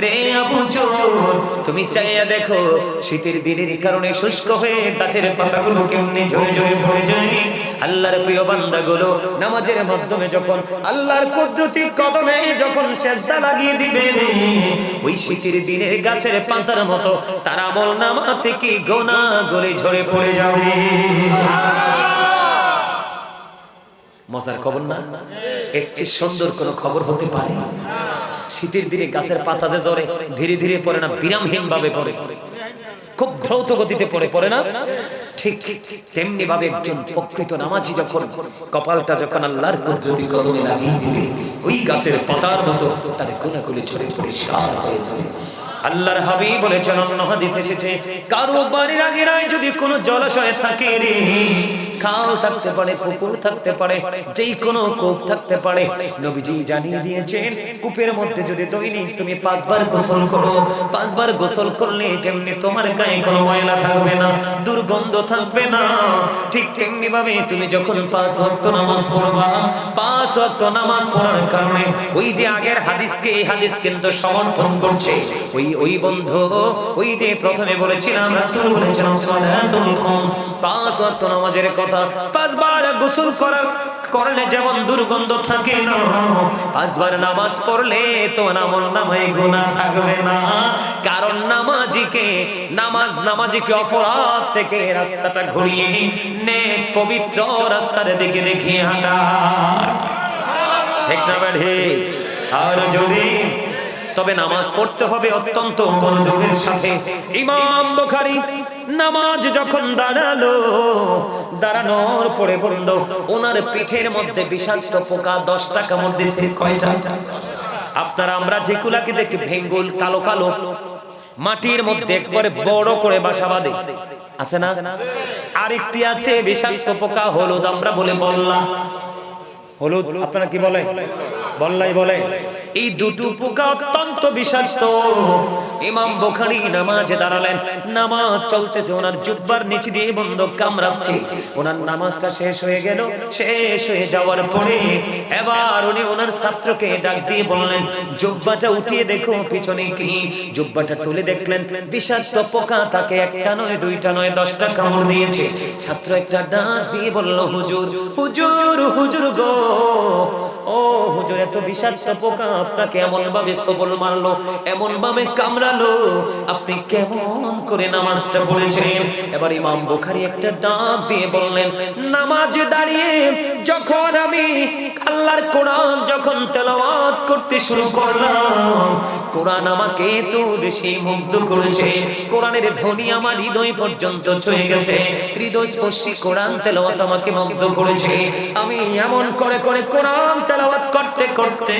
রে আবু জোর তুমি চাইয়া দেখো শীতের দিনের কারণে শুষ্ক হয়ে গাছের পাতাগুলো কেমনে ঝরে ঝরে পড়ে যায়। আল্লাহর প্রিয় বান্দাগুলো নামাজের মাধ্যমে যখন আল্লাহর কুদরতি কদমে যখন সেজদা লাগিয়ে দিবে রে, ওই শীতের দিনের গাছের পাতার মতো তার আমল নামা থেকে গোনা গলে ঝরে পড়ে যাবে। মজার খবর না? এর চেয়ে সুন্দর কোন খবর হতে পারে? শীতের দিনে গাছের পাতা যে ঝরে ধীরে ধীরে পড়ে না, বিরামহীন ভাবে পড়ে, খুব দ্রুত গতিতে পড়ে না? ঠিক তেমনি ভাবে একজন প্রকৃত নামাজি যখন কপালটা যখন আল্লাহর কুদরতি কদমে লাগিয়ে দিবে, ওই গাছের পাতার মতো তার গুনাহগুলো ঝরে পরিষ্কার হয়ে যাবে। আল্লাহর হাবিব বলেছেন, অন্য হাদিসে এসেছে, কারো বাড়ির আগেরায় যদি কোনো জলাশয় থাকে রে, খাল থাকতে পারে, পুকুর থাকতে পারে, যেই কোনো কূপ থাকতে পারে, নবীজি জানিয়ে দিয়েছেন কূপের মধ্যে যদি দৈনিক তুমি 5 বার গোসল করো, 5 বার গোসল করলে যেমনি তোমার গায়ে কোনো ময়লা থাকবে না, দুর্গন্ধ থাকবে না, ঠিক তেমনি ভাবে তুমি যখন 5 ওয়াক্ত নামাজ পড়বা, 5 ওয়াক্ত নামাজ পড়ার কারণে ওই যে আগের হাদিসকে এই হাদিস কিন্তু সমর্থন করছে। ওই বন্ধু, ওই যে প্রথমে বলেছিলাম রাসূল বলেছেন সালাতুল খামস, 5 ওয়াক্ত নামাজের কথা, 5 বার গোসল করলে যেমন দুর্গন্ধ থাকে না, 5 বার নামাজ পড়লে তো আমল নামায় গুনাহ থাকবে না। কারণ নামাজিকে অপরাধ থেকে রাস্তাটা ঘুরিয়ে নেক পবিত্র রাস্তার দিকে দেখিয়ে হাঁটা, ঠিক না বেঠে? আর জোরে তবে নামাজ পড়তে হবে অত্যন্ত মনোযোগের সাথে। ইমাম বুখারী নামাজ যখন দাঁড়ানোর পরে বলল, ওনার পিঠের মধ্যে বিষাক্ত পোকা 10টা কামড় দিয়েছে। কয়টা? আপনারা আমরা যেগুলাকে দেখি ভেঙ্গুল কালো কালো মাটির মধ্যে একবারে বড় করে বাসা বাঁধে, আছে না? আরেকটি আছে বিষাক্ত পোকা হলুদ, আমরা বলে বল্লা, হলুদ আপনারা কি বলেন? বল্লাই বলে। এই দুটো পোকা অত্যন্ত বিষাক্ত। ইমাম বুখারী নামাজে দাঁড়ালেন, নামাজ চলতেছে, ওনার জুব্বার নিচে দিয়ে বন্ধ কামড়াচ্ছে। ওনার নামাজটা শেষ হয়ে গেল, শেষ হয়ে যাওয়ার পরে এবার উনি ওনার ছাত্রকে ডাক দিয়ে বললেন, জুব্বাটা উঠিয়ে দেখো পিছনে কি। জুব্বাটা তুলে দেখলেন বিষাক্ত পোকা তাকে একটা নয়, দুইটা নয়, 10টা কামড় দিয়েছে। ছাত্র একটা ডাক দিয়ে বলল, হুজুর হুজুর হুজুর গো, ও হুজুর, এত বিষাক্ত পোকা আপনাকে এমন ভাবে সবল মারলো, এমন ভাবে কামড়ালো, আপনি কেমন করে নামাজটা পড়েছেন? এবার ইমাম বুখারী একটা ডাক দিয়ে বললেন, নামাজে দাঁড়িয়ে যখন আমি আল্লাহর কোরআন যখন তেলাওয়াত করতে শুরু করলাম, কোরআন আমাকে এত বেশি মুগ্ধ করেছে, কোরআনের ধ্বনি আমার হৃদয় পর্যন্ত ছুঁয়ে গেছে, হৃদয়স্পর্শী কোরআন তেলাওয়াত আমাকে মুগ্ধ করেছে। আমি এমন করে করে কোরআন তেলাওয়াত করতে করতে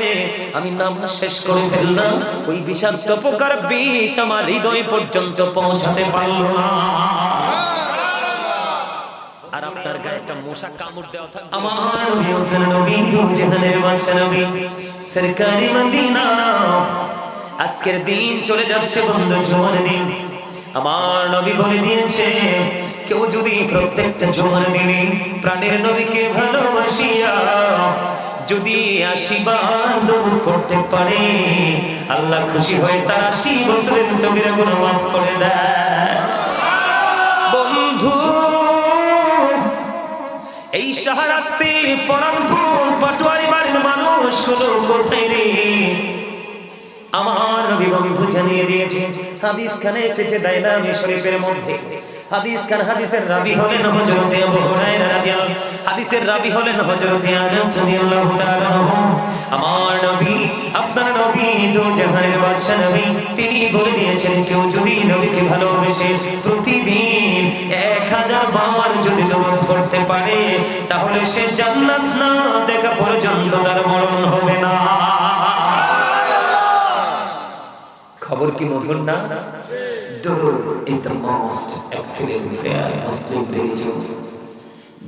আমি নামাজ শেষ করে ফেললাম, ওই বিষাক্ত পোকার বিষ আমার হৃদয় পর্যন্ত পৌঁছাতে পারল না। আর আপনার গায়ে একটা মশা কামড় দেওয়া থাকে, আমার নবী ওখানে নবী, দু জাহানের বাদশা নবী সরকারি মদিনা। আজকের দিন চলে যাচ্ছে বন্ধু, জুমার দিন। আমার নবী বলে দিয়েছে, কেউ যদি প্রত্যেকটা জুমার দিনে প্রাণের নবীকে ভালোবাসিয়া যদি 80 বার দরুদ পড়তে পারে, আল্লাহ খুশি হয়ে তার 80 বছরের সগীরা গুনাহ মাফ করে দেয়। বন্ধু, এই শাহরাস্তি পরামপুর পাটোয়ারি বাড়ির মানুষগুলো কোথায় রে? আমার নবী বন্ধু জানিয়ে দিয়েছে, হাদিস খানে এসেছে দাইলামি শরীফের মধ্যে। হাদিসের রাবি হলেন হযরত আবু হুরায়রা রাদিয়াল্লাহু, হাদিসের রাবি হলেন হযরত আনাস রাদিয়াল্লাহু তাআলা আনহু। আমার নবী, আপনার নবী, দু জাহানের বাদশা নবী, তিনি বলে দিয়েছেন, কেউ যদি নবীকে ভালোবেসে প্রতিদিন 1000 বার যদি দরুদ পড়তে পারে, তাহলে সে জান্নাত না দেখা পর্যন্ত তার মরণ হবে না। খবর কি মধুর না? Durud is the most excellent prayer Muslim religion.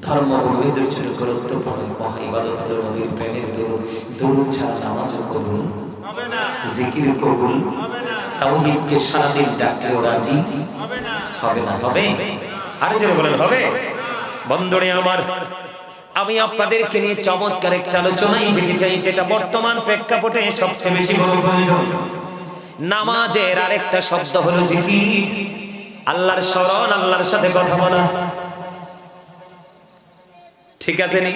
ধর্ম বন্ধুদের জন্য গুরুত্বপূর্ণ মহা ইবাদত হলো নবীর প্রেমের দরুদ। দরুদ ছাড়া নামাজ কবুল হবে না, জিকির কবুল হবে না, তাওহীদকে সারাদিন ডাকলেও রাজি হবে না। হবে? আরে জোরে বলেন, হবে? বন্ধুরে আমার, আমি আপনাদেরকে নিয়ে চমৎকার একটা আলোচনায় যেতে চাই, যেটা বর্তমান প্রেক্ষাপটে সবচেয়ে বেশি বড় প্রয়োজন। নামাজের আরেকটা শব্দ হলো জিকির, আল্লাহর স্মরণ, আল্লাহর সাথে কথা বলা। ঠিক আছে নি?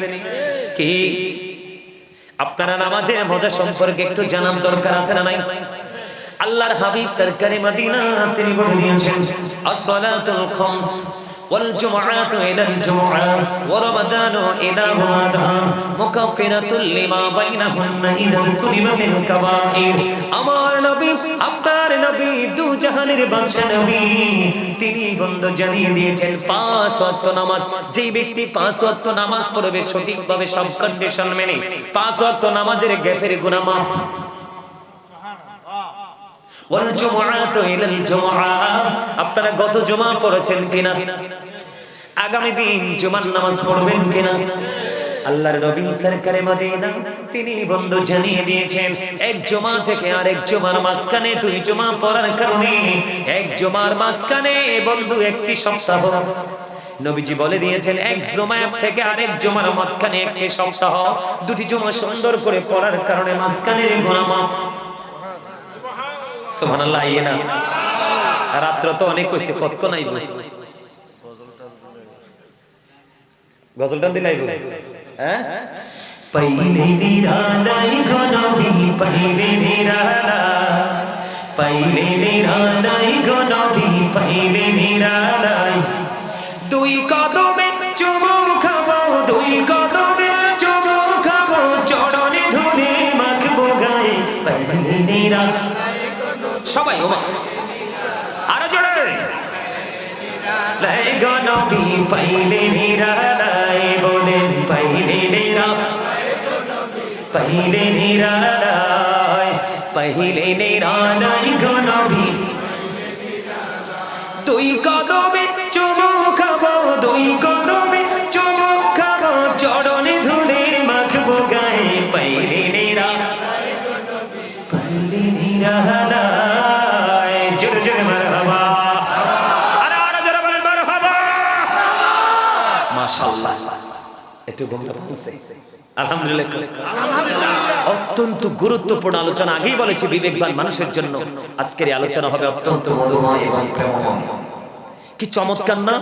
কি আপনারা নামাজের মজা সম্পর্কে একটু জানার দরকার আছে না নাই? আল্লাহর হাবিব সরকারে মদিনা তিনি বলে দিয়েছেন, as-salatul khams wal jumu'atu ila al-jumu'ah wa ramadanu ila ramadan mukaffiratun lima bainahunna idha tunibatil kaba'ir। আমার নবী, আপনার নবী, দু জাহানের বাদশা নবী, তিনি বন্ধ জানিয়ে দিয়েছেন 5 ওয়াক্ত নামাজ, যেই ব্যক্তি 5 ওয়াক্ত নামাজ পড়বে সঠিকভাবে সব কন্ডিশন মেনে, 5 ওয়াক্ত নামাজের গ্যাপের গুনাহ মাফ। ওয়াল জুমআতু ইলাল জুমআহ, আপনারা গত জুমা পড়েছেন কিনা? আগামী দিন জুমার নামাজ পড়বেন কিনা? আল্লাহর নবী সরকারে মদিনা তিনি বন্ধু জানিয়ে দিয়েছেন, এক জুমা থেকে আরেক জুমার মাঝখানে 2 জুমা পড়ার কারণে এক জুমার মাঝখানে বন্ধু একটি সপ্তাহ। নবীজি বলে দিয়েছেন, এক জুমা থেকে আরেক জুমার মাঝখানে একটি সপ্তাহ, 2টি জুমা সুন্দর করে পড়ার কারণে মাঝখানের গুনাহ মাফ। সুবহানাল্লাহ। আইনা রাত্র তো অনেক হইছে, কতক্ষণ আইব? গজলটা দিলাইব, হ্যাঁ? পাইলে নিরালাই গনবি, পাইলে নিরালাই, পাইলে নিরালাই গনবি, পাইলে নিরালাই, 2 কদমে চুমু খাবো, 2 কদমে চুমু খাবো, চরণে ধুলে মাখবো গায়ে, পাইলে নিরালাই। সবাই আরো জোরে, লাই গনবি পাইলে নিরালাই, বলেন পাইলে নিরালাই, পাইলে নিরালাই, পাইলে নিরালাই গনবি, 2 কদমে চুমু খাবো, 2 কদমে চুমু খাবো, চরণে ধুলে মাখবো গায়ে, পাইলে নিরালাই, পাইলে নিরালাই। জোরে জোরে মারহাবা, মাশাআল্লাহ। একটু ঘুমটা ভাঙছে, আলহামদুলিল্লাহ। অত্যন্ত গুরুত্বপূর্ণ আলোচনা, আগেই বলেছি বিবেকবান মানুষের জন্য আজকের এই আলোচনা হবে অত্যন্ত মধুময় এবং প্রেমময়। কি চমৎকার না?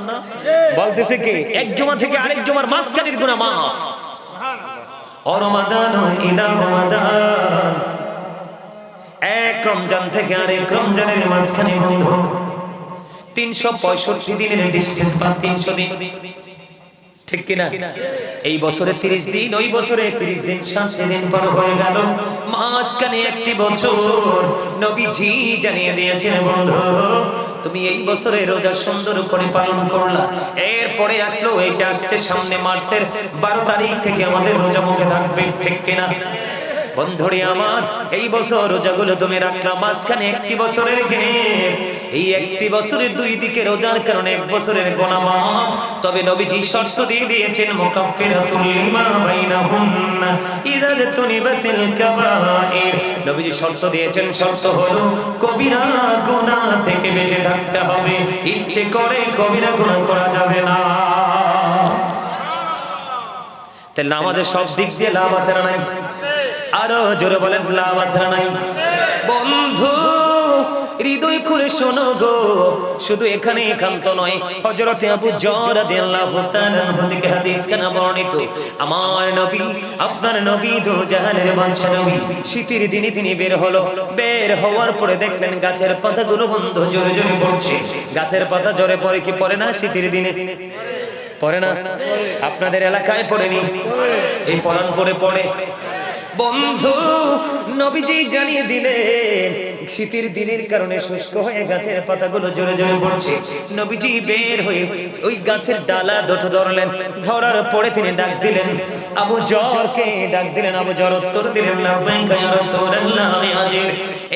বলতেছে কি, এক জুমা থেকে আরেক জুমার মাঝখানের গুনাহ মাফ। রমাদান ইলা রমাদান, এক রমজান থেকে আরেক রমজানের মাঝখানে বন্ধু 365 দিনের ডিসটেন্স বা 300 দিন, ঠিক কিনা? এই বছরে 30 দিন, ওই বছরে 30 দিন, 60 দিন পার হয়ে গেল, মাঝখানে একটি বছর। নবীজি জানিয়ে দিয়েছেন, বন্ধু তুমি এই বছরে রোজা সুন্দর করে পালন করলা, এরপরে আসলো এই যে আসছে সামনে মার্চের 12 তারিখ থেকে আমাদের রোজা মুখে থাকবে, ঠিক কিনা? বন্ধুরে আমার, এই বছর রোজাগুলো তুমি রাখলাম, মাঝখানে একটি বছরের গ্যাপ, এই একটি বছরের 2 দিকে রোজার কারণে 1 বছরের গুনাহ মাফ। তবে নবীজি শর্ত দিয়ে দিয়েছেন, মুকাফফিরাতুল লিমা বাইনাহুন্না ইযা তুনিবাতিল কাবাইর। নবীজি শর্ত দিয়েছেন, শর্ত হলো কবিরা গুনাহ থেকে বেঁচে থাকতে হবে, ইচ্ছে করে কবিরা গুনাহ করা যাবে না। তাহলে নামাজের সব দিক দিয়ে লাভ আছে না নাই? আরো জোরে বলেন, লাভ আছে না নাই? বন্ধু হৃদয় খুলে শোনো গো, শুধু এখানে একান্ত নয়, হযরতে আবু যর রাদিয়াল্লাহু তাআলা আনহু থেকে হাদিস কেন বর্ণিত, আমার নবী, আপনার নবী, দু জাহানের বাদশা নবী, শীতের দিনে তিনি বের হলো, বের হওয়ার পরে দেখলেন গাছের পাতাগুলো বন্ধ জোরে জোরে পড়ছে। গাছের পাতা জোরে পড়ে কি পড়ে না? শীতের দিনে পড়ে না? আপনাদের এলাকায় পড়েনি? এই পরান পড়ে পড়ে। বন্ধু নবীজি জানিয়ে দিলেন, শীতের দিনের কারণে শুষ্ক হয়ে গাছের পাতাগুলো জোরে জোরে পড়ছে। নবীজি বের হয়ে ওই গাছের ডালা দুটো ধরলেন, ধরার পরে তিনি ডাক দিলেন, আবু যরকে ডাক দিলেন। আবু যর উত্তর দিলেন, লাব্বাইকা ইয়া রাসূলুল্লাহ।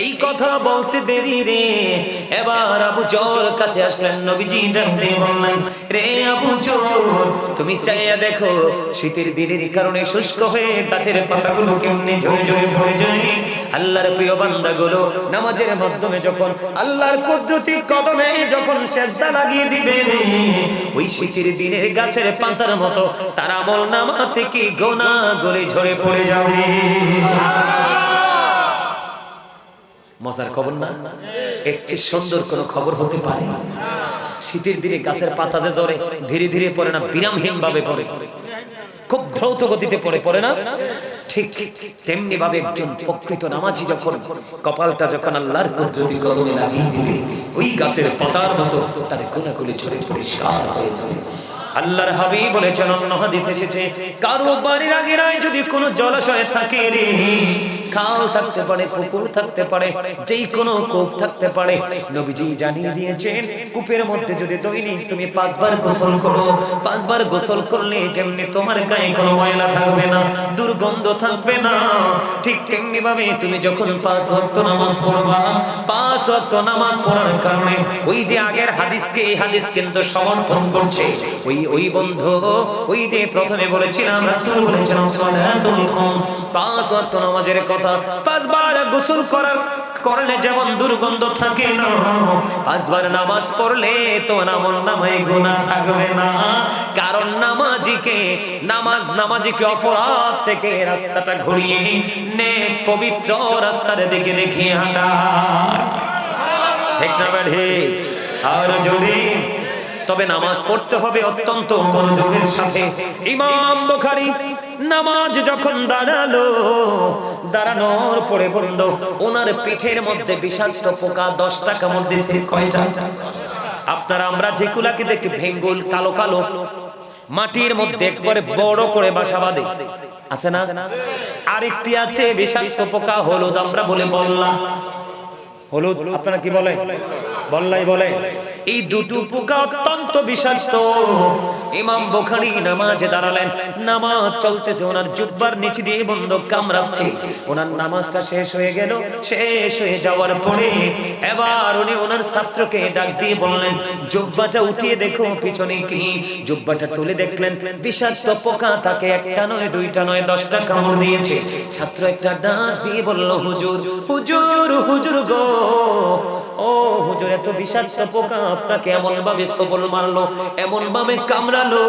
এই কথা বলতে দেরি রে, এবার আবু যর কাছে আসলেন, নবীজি ডাক দিয়ে বললেন, রে আবু যর, তুমি চাইয়া দেখো শীতের দিনের কারণে শুষ্ক হয়ে গাছের পাতাগুলো কেমনে জোরে জোরে পড়ে যায়। আল্লাহর প্রিয় বান্দাগুলো নামাজের মাধ্যমে যখন আল্লাহর কুদরতি কদমে যখন সিজদা লাগিয়ে দিবে রে, ওই শীতের দিনে গাছের পাতার মতো তার আমলনামা থেকে গুনাহগুলি ঝরে পড়ে যাবে। মজার খবর না? এর চেয়ে সুন্দর কোনো খবর হতে পারে? শীতের দিনে গাছের পাতা যে ঝরে ধীরে ধীরে পড়ে না, বিরামহীন ভাবে পড়ে, খুব দ্রুত গতিতে পড়ে না? ঠিক তেমনি ভাবে একজন প্রকৃত নামাজি যখন কপালটা যখন আল্লাহর কুদরতি কদমে লাগিয়ে দিবে, ওই গাছের পাতার মতো তার গুনাহগুলি ঝরে পরিষ্কার হয়ে যাবে। আল্লাহর হাবিব বলেছেন, অন্য হাদিসে এসেছে, কারো বাড়ির আগেরায় যদি কোনো জলাশয় থাকে রে, খাল থাকতে পারে, পুকুর থাকতে পারে, যেই কোনো কূপ থাকতে পারে, নবীজি জানিয়ে দিয়েছেন কূপের মধ্যে যদি দৈনিক তুমি 5 বার গোসল করো, 5 বার গোসল করলে যেমনি তোমার গায়ে কোনো ময়লা থাকবে না, দুর্গন্ধ থাকবে না, ঠিক তেমনি ভাবে তুমি যখন 5 ওয়াক্ত নামাজ পড়বা, 5 ওয়াক্ত নামাজ পড়ার কারণে ওই যে আগের হাদিসকে এই হাদিস কিন্তু সমর্থন করছে। ওই বন্ধু, ওই যে প্রথমে বলেছিলাম রাসূল বলেছেন সালাতুল খামস, 5 ওয়াক্ত নামাজের কথা, 5 বার গোসল করলে যেমন দুর্গন্ধ থাকে না, 5 বার নামাজ পড়লে তো নামায় গুনাহ থাকবে না। কারণ নামাজিকে অপরাধ থেকে রাস্তাটা ঘুরিয়ে নেক পবিত্র রাস্তার দিকে দেখিয়ে হাঁটায়, ঠিক না বেঠে? আর জোরে। তবে নামাজ পড়তে হবে অত্যন্ত মনোযোগের সাথে। ইমাম বুখারী নামাজ যখন দাঁড়ানোর পরে বলল, ওনার পিঠের মধ্যে বিষাক্ত পোকা 10টা কামড় দিয়েছে। কয়টা? আপনারা আমরা যেগুলাকে দেখি ভেঙ্গুল কালো কালো মাটির মধ্যে একবারে বড় করে বাসা বাঁধে, আছে না? আরেকটি আছে বিষাক্ত পোকা হলুদ, আমরা বলে বল্লা, হলুদ আপনারা কি বলেন? বল্লাই বলে। এই দুটো পোকা অত্যন্ত বিষাক্ত। ইমাম বুখারী নামাজে দাঁড়ালেন, নামাজ চলতেছে, ওনার জুব্বার নিচে দিয়ে বন্ধ কামড়াচ্ছে। ওনার নামাজটা শেষ হয়ে গেল, শেষ হয়ে যাওয়ার পরে এবার উনি ওনার ছাত্রকে ডাক দিয়ে বললেন, জুব্বাটা উঠিয়ে দেখো পিছনে কি। জুব্বাটা তুলে দেখলেন বিষাক্ত পোকা তাকে একটা নয়, দুইটা নয়, 10টা কামড় দিয়েছে। ছাত্র একটা ডাক দিয়ে বলল, হুজুর হুজুর হুজুর গো, ও হুজুর, এত বিষাক্ত পোকা আপনাকে এমন ভাবে সবল মারলো, এমন ভাবে কামড়ালো,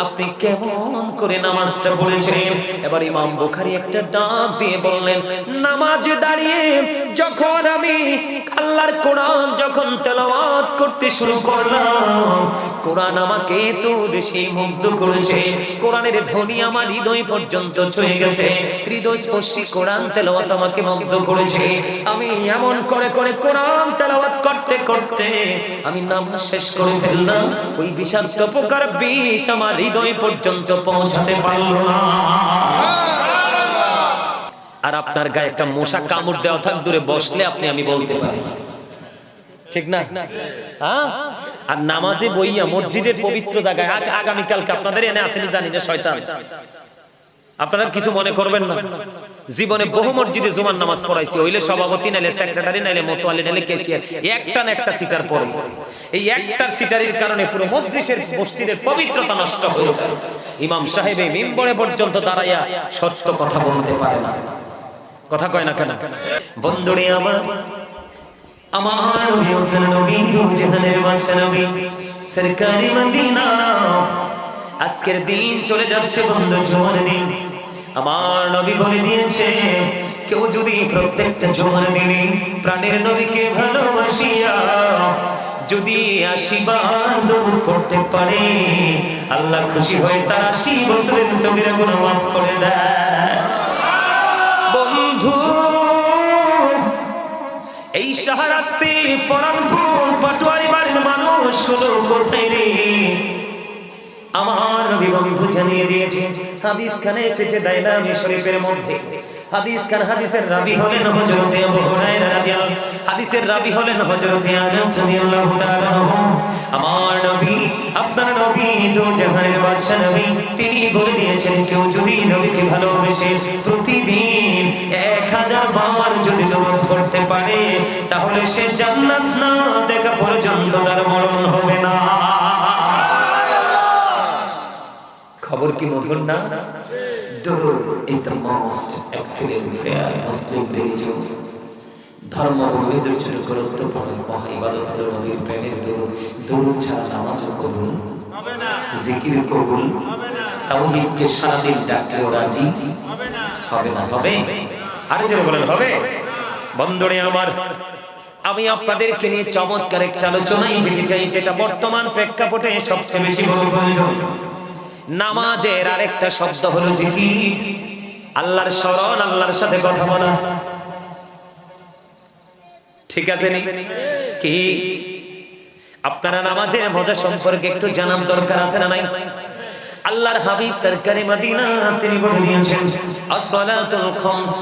আপনি কেমন করে নামাজটা পড়েছেন? এবার ইমাম বুখারী একটা ডাক দিয়ে বললেন, নামাজে দাঁড়িয়ে যখন আমি আল্লাহর কোরআন যখন তেলাওয়াত করতে শুরু করলাম, কোরআন আমাকে তো বেশি মুগ্ধ করেছে, কোরআনের ধ্বনি আমার হৃদয় পর্যন্ত ছুঁয়ে গেছে, হৃদয়স্পর্শী কোরআন তেলাওয়াত আমাকে মুগ্ধ করেছে। আমি এমন করে করে কোরআন তেলাওয়াত করতে করতে আমি নামাজ শেষ করে ফেললাম, ওই বিষাক্ত পোকার বিষ আমার হৃদয় পর্যন্ত পৌঁছাতে পারলো না। আর আপনার গায়ে একটা মশা কামড় দেওয়া থাক দূরে বসলে আপনি আমি বলতে পারি, ঠিক না? হ্যাঁ। আর নামাজে বইয়া মসজিদের পবিত্র জায়গায়, আগামীকালকে আপনাদের এনে আসেনি জানি না শয়তান, আপনারা কিছু মনে করবেন না, জীবনে বহু মসজিদে জুমার নামাজ পড়াইছি, হইলে সভাপতি নাইলে সেক্রেটারি নাইলে মোতোয়ালি নাইলে ক্যাশিয়ার, একটা না একটা সিটার পড়ে। এই একটার সিটারির কারণে পুরো মসজিদের মসজিদের পবিত্রতা নষ্ট হয়ে যায়। ইমাম সাহেব এই মিম্বরে পর্যন্ত দাঁড়াইয়া সত্য কথা বলতে পারে না, কথা কয় না কেন? বন্ধুরে আমার নবী ওখান নবী দু জাহানের বাদশা নবী সরকারি মদিনা, আজকের দিন চলে যাচ্ছে বন্ধু, জুমার দিন। আমার নবী বলে দিয়েছে, কেউ যদি প্রত্যেকটা জুমার দিনে প্রাণের নবীকে ভালোবাসিয়া যদি 80 বার দরুদ পড়তে পারে, আল্লাহ খুশি হয়ে তার 80 বছরের সগীরা গুনাহ মাফ করে দেয়। বন্ধু, এই শাহরাস্তি পরামপুর পাটোয়ারি বাড়ির মানুষগুলো কোথায় রে? আমার নবী বন্ধু জানিয়ে দিয়েছে, হাদিস খানে এসেছে দাইলামি শরীফের মধ্যে। হাদিসের রাবি হলেন হযরতে আবু হুরায়রা রাদিয়াল্লাহু, হাদিসের রাবি হলেন হযরতে আনাস রাদিয়াল্লাহু তাআলা। আমার নবী, আপনার নবী দু জাহানের বাদশা নবী, তিনি বলে দিয়েছেন, কেউ যদি নবীকে ভালোবেসে প্রতিদিন 1000 বার যদি দরুদ পড়তে পারে, তাহলে সে জান্নাত না দেখা পর্যন্ত তার মরণ হবে না। খবর কি মধুর না? দরুদ is the most excellent prayer Muslim religion. ধর্ম পবিত্র ছোট গুরুত্বপূর্ণ মহা ইবাদত হলো নবীর প্রেমের দরুদ। দরুদ ছাড়া নামাজ কবুল হবে না, জিকির কবুল হবে না, তাওহীদকে সারাদিন ডাকলেও রাজি হবে না। হবে? আরে জোরে বলেন, হবে? বন্ধুরে আমার, আমি আপনাদেরকে নিয়ে চমৎকার একটা আলোচনায় যেতে চাই, যেটা বর্তমান প্রেক্ষাপটে সবচেয়ে বেশি প্রয়োজন। নামাজের আরেকটা শব্দ হলো জিকির, আল্লাহর স্মরণ, আল্লাহর সাথে কথা বলা। ঠিক আছে কি? আপনারা নামাজের মজা সম্পর্কে একটু জানার দরকার আছে না নাই? আল্লাহর হাবিব সরকারে মদিনা তিনি বলে দিয়েছেন, as-salatul khams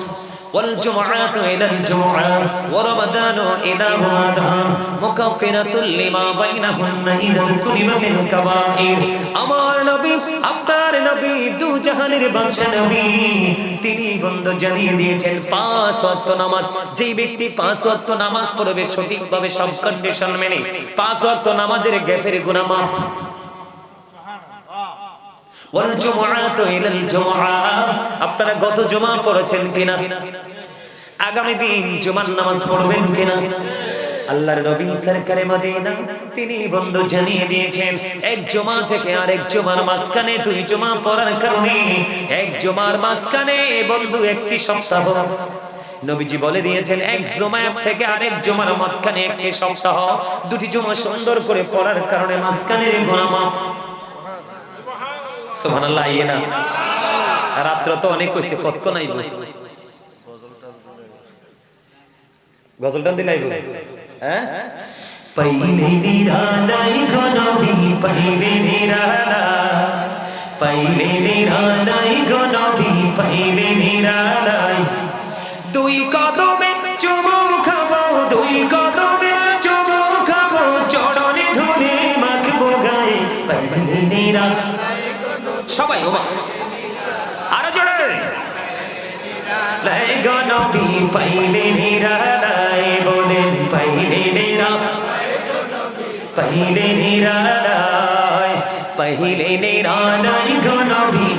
wal jumu'atu ila al-jumu'ah wa ramadanu ila ramadan mukaffiratun lima bainahunna idha tulibatil kaba'ir। আমার নবী, আপনার নবী, দু জাহানের বাদশা নবী, তিনি বন্ধ জানিয়ে দিয়েছেন 5 ওয়াক্ত নামাজ, যেই ব্যক্তি 5 ওয়াক্ত নামাজ পড়বে সঠিকভাবে সব কন্ডিশন মেনে, 5 ওয়াক্ত নামাজের গ্যাপের গুনাহ মাফ। আপনারা গত জুমা পড়েছেন কিনা? আগামী দিন জুমার নামাজ পড়বেন কিনা? আল্লাহর নবী সরকারে মদিনা তিনি বন্ধু জানিয়ে দিয়েছেন, এক জুমা থেকে আরেক জুমার মাঝখানে 2 জুমা পড়ার কারণে এক জুমার মাঝখানে বন্ধু একটি সপ্তাহ। নবীজি বলে দিয়েছেন, এক জুমা থেকে আরেক জুমার মাঝখানে একটি সপ্তাহ, 2টি জুমা সুন্দর করে পড়ার কারণে মাঝখানের গুনাহ মাফ। সুবহানাল্লাহ। ইয়েনা রাত্র তো অনেক হইছে, কত নাই গজলটা দিলাইব। হ্যাঁ, পাইলে নিরালাই গনবি, পাইলে নিরালা, পাইলে নিরালাই গনবি, পাইলে নিরালাই, 2 কদমে চুমু খাবো, 2 কদমে চুমু খাবো, চরণে ধরে মাখবো গায়ে, পাইলে নিরালা। সবাই আরো জোরে, লাই গনবি পাইলে নিরালাই, বলেন পাইলে নিরালাই, পাইলে নিরালাই, পাইলে নিরালাই গনবি,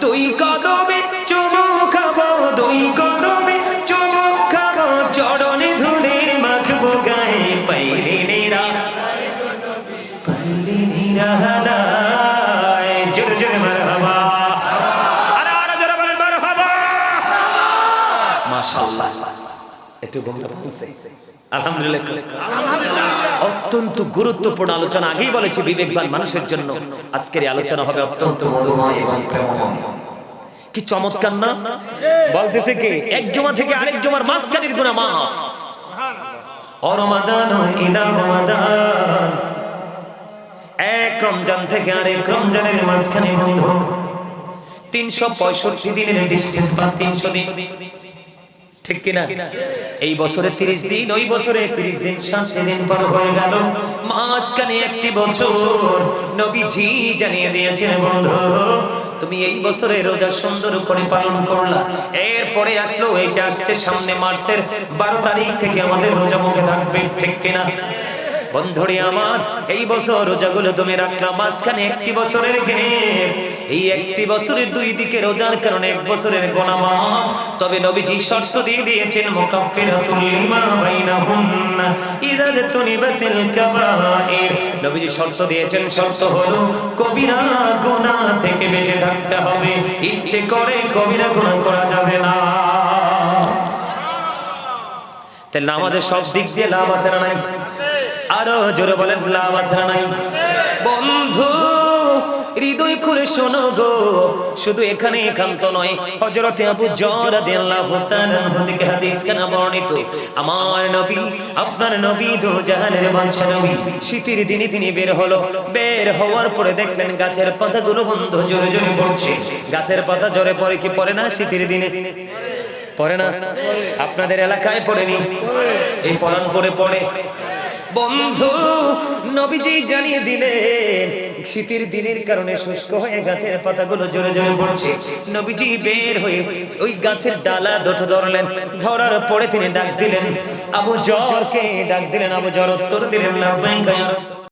2 কদমে চুমু খাবো, 2 কদমে চুমু খাবো, চরণে ধরে মাখবো গায়ে, পাইলে নিরালাই, পাইলে নিরালাই। জোরে জোরে মারহাবা, আরে আরে জোরে বলেন মারহাবা। মাশাআল্লাহ, একটু ঘুমটা পড়ছে আলহামদুলিল্লাহ। অত্যন্ত গুরুত্বপূর্ণ আলোচনা, আগেই বলেছি বিবেকবান মানুষের জন্য আজকের এই আলোচনা হবে অত্যন্ত মধুময় এবং প্রেমময়। কি চমৎকার না? বলতেছে কি, এক জুমা থেকে আরেক জুমার মাঝখানের গুনাহ মাফ। ও রমাদান ইলা রমাদান, এক রমজান থেকে আরেক রমজানের মাঝখানে বন্ধু 365 দিনের ডিসটেন্স বা 300 দিন, ঠিক কিনা? এই বছরে 30 দিন, ওই বছরে 30 দিন, 60 দিন পার হয়ে গেল, মাঝখানে একটি বছর। নবীজি জানিয়ে দিয়েছেন, বন্ধু তুমি এই বছরে রোজা সুন্দর করে পালন করলা, এরপরে আসলো এই যে আসছে সামনে মার্চের 12 তারিখ থেকে আমাদের রোজা মুখে থাকবে, ঠিক কিনা? বন্ধুরে আমার, এই বছর রোজাগুলো তুমি রাখলা, মাঝখানে একটি বছরের গ্যাপ, এই একটি বছরের 2 দিকে রোজার কারণে 1 বছরের গুনাহ মাফ। তবে নবীজি শর্ত দিয়ে দিয়েছেন, মুকাফফিরাতুল লিমা বাইনাহুন্না ইযা তুনিবাতিল কাবাইর। নবীজি শর্ত দিয়েছেন, শর্ত হলো কবিরা গুনাহ থেকে বেঁচে থাকতে হবে, ইচ্ছে করে কবিরা গুনাহ করা যাবে না। তাহলে আমাদের সব দিক দিয়ে লাভ আছে না নাই? আরো জোরে বলেন লাভ আছে না নাই? বন্ধু হৃদয় খুলে শোনো গো, শুধু এখানে একান্ত নয়, হযরত আবু যর রাদিয়াল্লাহু তাআলা থেকে হাদিস কেন বর্ণিত, আমার নবী, আপনার নবী, দু জাহানের বাদশা নবী, শীতের দিনে তিনি বের হলো, বের হওয়ার পরে দেখলেন গাছের পাতাগুলো বন্ধু জোরে জোরে পড়ছে। গাছের পাতা জোরে পড়ে কি পড়ে না? শীতের দিনে পড়ে না? আপনাদের এলাকায় পড়েনি? এই পরান পড়ে পড়ে। বন্ধু নবীজি জানিয়ে দিলেন, শীতের দিনের কারণে শুষ্ক হয়ে গাছের পাতাগুলো জোরে জোরে পড়ছে। নবীজি বের হয়ে ওই গাছের ডালা দুটো ধরলেন, ধরার পরে তিনি ডাক দিলেন, আবু যরকে ডাক দিলেন। আবু যর উত্তর দিলেন, লাব্বাইকা ইয়া রাসূল।